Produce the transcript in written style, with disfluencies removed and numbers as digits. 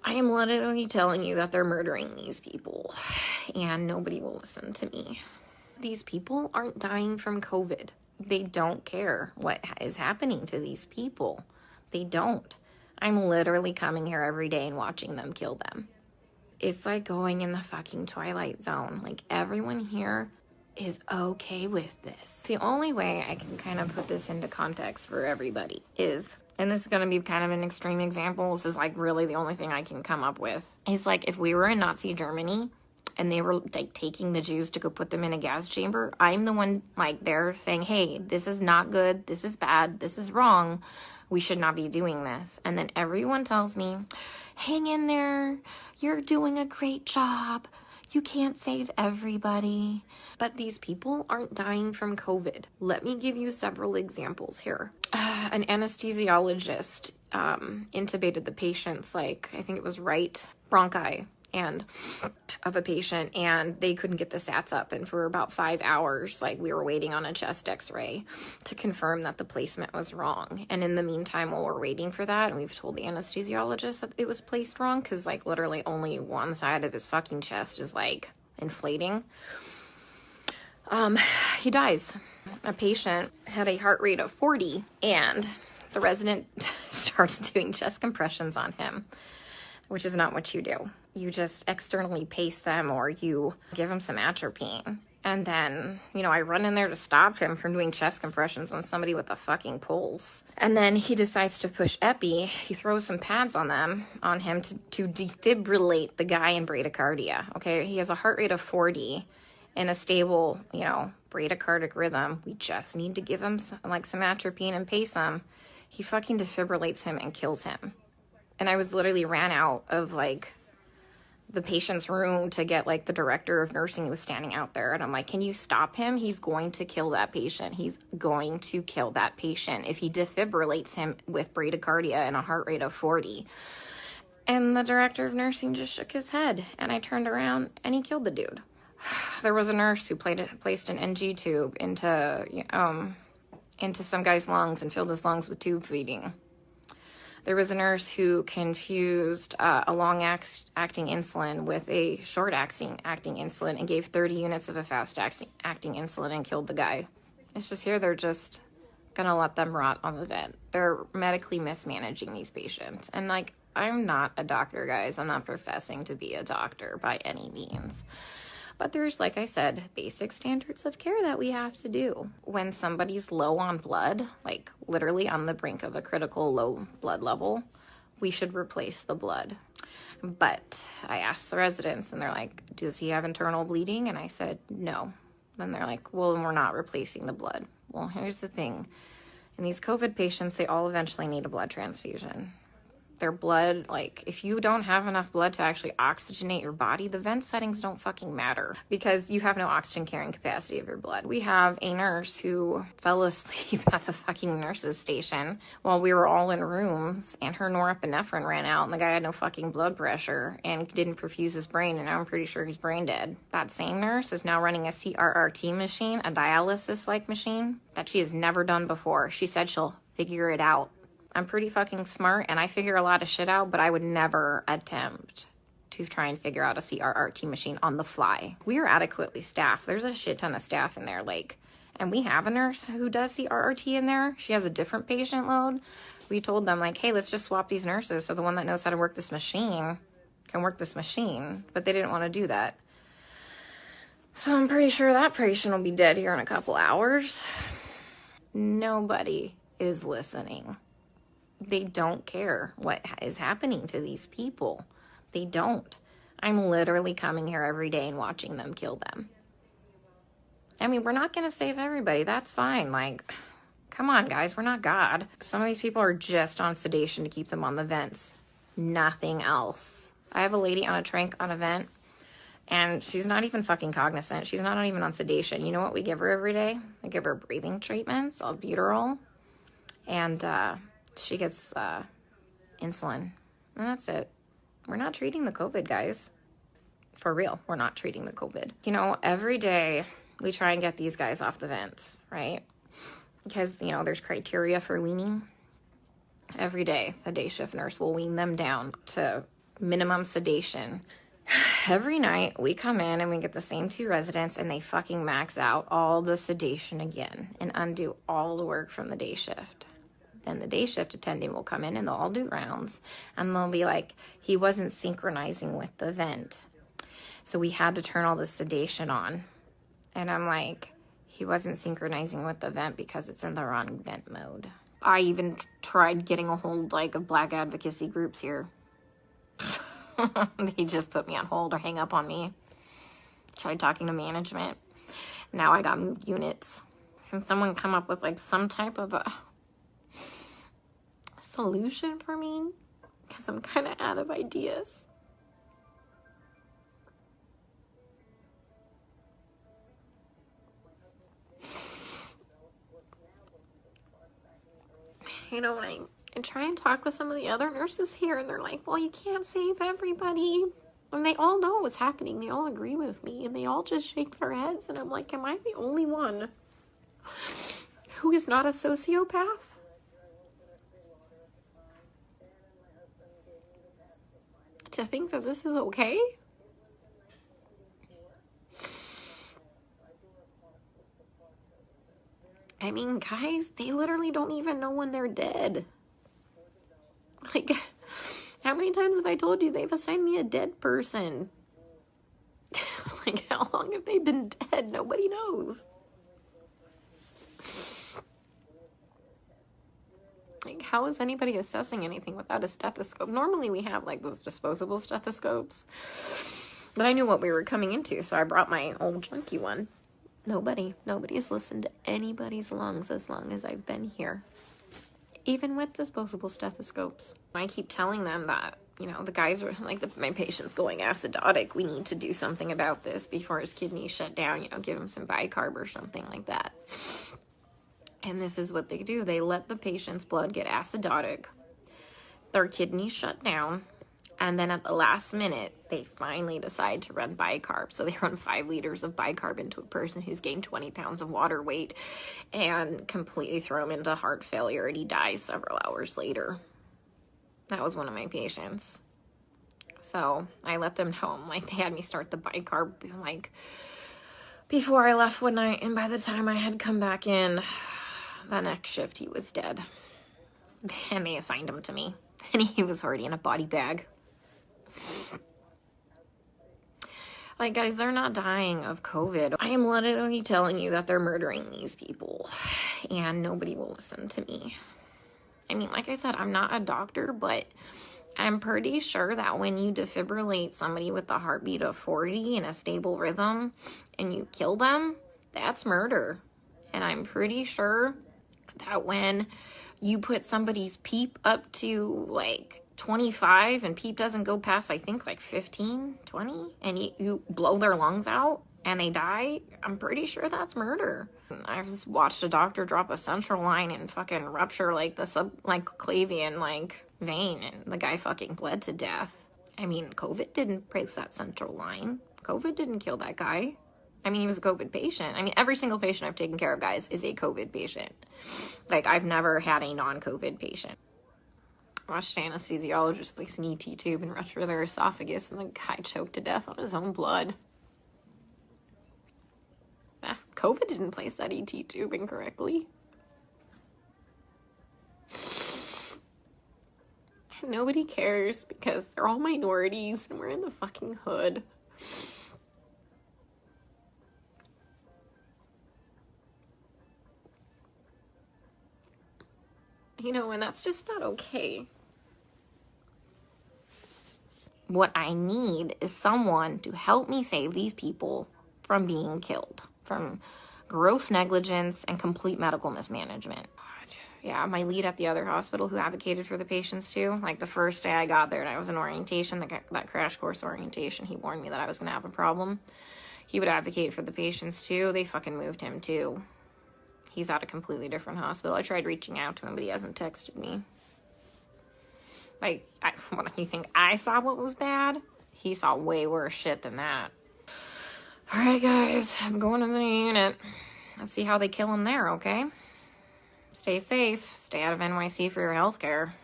I am literally telling you that they're murdering these people, and nobody will listen to me. These people aren't dying from COVID. They don't care what is happening to these people. They don't. I'm literally coming here every day and watching them kill them. It's like going in the fucking Twilight Zone. Like, everyone here is okay with this. The only way I can kind of put this into context for everybody is, and this is going to be kind of an extreme example, this is like really the only thing I can come up with, is like if we were in Nazi Germany and they were like taking the Jews to go put them in a gas chamber, I'm the one like there saying, hey, this is not good, this is bad, this is wrong, we should not be doing this. And then everyone tells me, hang in there, you're doing a great job, you can't save everybody. But these people aren't dying from COVID. Let me give you several examples here. An anesthesiologist intubated the patient's, like, I think it was right bronchi and of a patient, and they couldn't get the sats up, and for about 5 hours, like, we were waiting on a chest x-ray to confirm that the placement was wrong. And in the meantime, while we're waiting for that, and we've told the anesthesiologist that it was placed wrong, because like literally only one side of his fucking chest is like inflating, he dies. A patient had a heart rate of 40, and the resident started doing chest compressions on him, which is not what you do. You just externally pace them, or you give them some atropine. And then, you know, I run in there to stop him from doing chest compressions on somebody with a fucking pulse. And then he decides to push epi. He throws some pads on him to defibrillate the guy in bradycardia. Okay, he has a heart rate of 40 in a stable, you know, bradycardic rhythm. We just need to give him some atropine and pace him. He fucking defibrillates him and kills him. And I was literally ran out of like the patient's room to get like the director of nursing who was standing out there. And I'm like, can you stop him? He's going to kill that patient. He's going to kill that patient if he defibrillates him with bradycardia and a heart rate of 40. And the director of nursing just shook his head. And I turned around and he killed the dude. There was a nurse who placed an NG tube into some guy's lungs and filled his lungs with tube feeding. There was a nurse who confused a long-acting insulin with a short-acting insulin and gave 30 units of a fast-acting insulin and killed the guy. It's just here they're just going to let them rot on the vent. They're medically mismanaging these patients. And, like, I'm not a doctor, guys. I'm not professing to be a doctor by any means. But there's, like I said, basic standards of care that we have to do. When somebody's low on blood, like literally on the brink of a critical low blood level, we should replace the blood. But I asked the residents and they're like, does he have internal bleeding? And I said, no. Then they're like, well, we're not replacing the blood. Well, here's the thing. In these COVID patients, they all eventually need a blood transfusion. Their blood, like, if you don't have enough blood to actually oxygenate your body, the vent settings don't fucking matter because you have no oxygen carrying capacity of your blood. We have a nurse who fell asleep at the fucking nurse's station while we were all in rooms, and her norepinephrine ran out, and the guy had no fucking blood pressure and didn't perfuse his brain, and now I'm pretty sure he's brain dead. That same nurse is now running a CRRT machine, a dialysis-like machine that she has never done before. She said she'll figure it out. I'm pretty fucking smart, and I figure a lot of shit out, but I would never attempt to try and figure out a CRRT machine on the fly. We are adequately staffed. There's a shit ton of staff in there, like, and we have a nurse who does CRRT in there. She has a different patient load. We told them, like, hey, let's just swap these nurses so the one that knows how to work this machine can work this machine, but they didn't want to do that. So I'm pretty sure that patient will be dead here in a couple hours. Nobody is listening. They don't care what is happening to these people. They don't. I'm literally coming here every day and watching them kill them. I mean, we're not going to save everybody. That's fine. Like, come on, guys. We're not God. Some of these people are just on sedation to keep them on the vents. Nothing else. I have a lady on a tranq on a vent, and she's not even fucking cognizant. She's not even on sedation. You know what we give her every day? We give her breathing treatments, albuterol, and she gets insulin, and that's it. We're not treating the COVID, guys. For real, we're not treating the COVID. You know, every day we try and get these guys off the vents, right? Because, you know, there's criteria for weaning. Every day, the day shift nurse will wean them down to minimum sedation. Every night we come in and we get the same 2 residents and they fucking max out all the sedation again and undo all the work from the day shift. Then the day shift attending will come in and they'll all do rounds and they'll be like, he wasn't synchronizing with the vent. So we had to turn all the sedation on. And I'm like, he wasn't synchronizing with the vent because it's in the wrong vent mode. I even tried getting a hold of Black advocacy groups here. They just put me on hold or hang up on me. Tried talking to management. Now I got moved units. Can someone come up with some type of a solution for me? Because I'm kind of out of ideas. When I try and talk with some of the other nurses here, and they're like, well, you can't save everybody. And they all know what's happening. They all agree with me, and they all just shake their heads. And I'm like, am I the only one who is not a sociopath? To think that this is okay? I mean, guys, they literally don't even know when they're dead. How many times have I told you they've assigned me a dead person? How long have they been dead? Nobody knows. How is anybody assessing anything without a stethoscope? Normally we have those disposable stethoscopes. But I knew what we were coming into, so I brought my old junky one. Nobody has listened to anybody's lungs as long as I've been here. Even with disposable stethoscopes. I keep telling them that, the guys are my patient's going acidotic. We need to do something about this before his kidneys shut down, give him some bicarb or something like that. And this is what they do. They let the patient's blood get acidotic. Their kidneys shut down. And then at the last minute, they finally decide to run bicarb. So they run 5 liters of bicarb into a person who's gained 20 pounds of water weight and completely throw him into heart failure, and he dies several hours later. That was one of my patients. So I let them know. They had me start the bicarb before I left one night, and by the time I had come back in the next shift, he was dead. And they assigned him to me, and he was already in a body bag. Guys, they're not dying of COVID. I am literally telling you that they're murdering these people, and nobody will listen to me. Like I said, I'm not a doctor, but I'm pretty sure that when you defibrillate somebody with a heartbeat of 40 in a stable rhythm and you kill them, that's murder. And I'm pretty sure that when you put somebody's PEEP up to 25 and PEEP doesn't go past, I think 15, 20, and you blow their lungs out and they die, I'm pretty sure that's murder. I've just watched a doctor drop a central line and fucking rupture the subclavian vein, and the guy fucking bled to death. COVID didn't break that central line. COVID didn't kill that guy. He was a COVID patient. Every single patient I've taken care of, guys, is a COVID patient. I've never had a non-COVID patient. Watched an anesthesiologist place an ET tube and rupture their esophagus, and the guy choked to death on his own blood. COVID didn't place that ET tube incorrectly. And nobody cares because they're all minorities and we're in the fucking hood. And that's just not okay. What I need is someone to help me save these people from being killed, from gross negligence and complete medical mismanagement. Yeah, my lead at the other hospital who advocated for the patients too, the first day I got there and I was in orientation, that crash course orientation, he warned me that I was going to have a problem. He would advocate for the patients too. They fucking moved him too. He's at a completely different hospital. I tried reaching out to him, but he hasn't texted me. What, you think I saw what was bad? He saw way worse shit than that. Alright, guys, I'm going to the unit. Let's see how they kill him there, okay? Stay safe. Stay out of NYC for your health care.